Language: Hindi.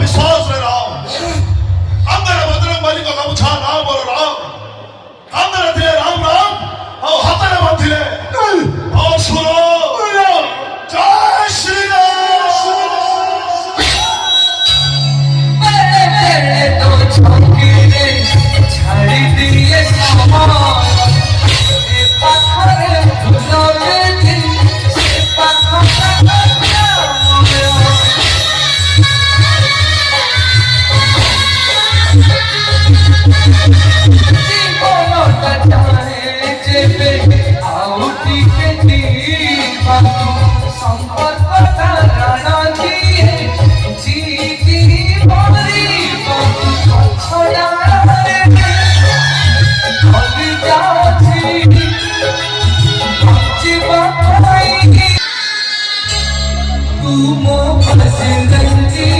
विश्वास रे राम अंदर बदरंग बली को गमछा नाम बोलो राम अंदर थे राम राम और हाथ में बांधिले और सुनो जय श्री राम तो छोटी रे छाड़ी दिए सामान ए पाखरे झुलावे दिन से पाखरा जीवनटा चाहे जेबे आउटी के दीपा संपर्कटा राणा दिए जीती मरी छड़ा रे हली जाती जीवा पाई तू मो बसंती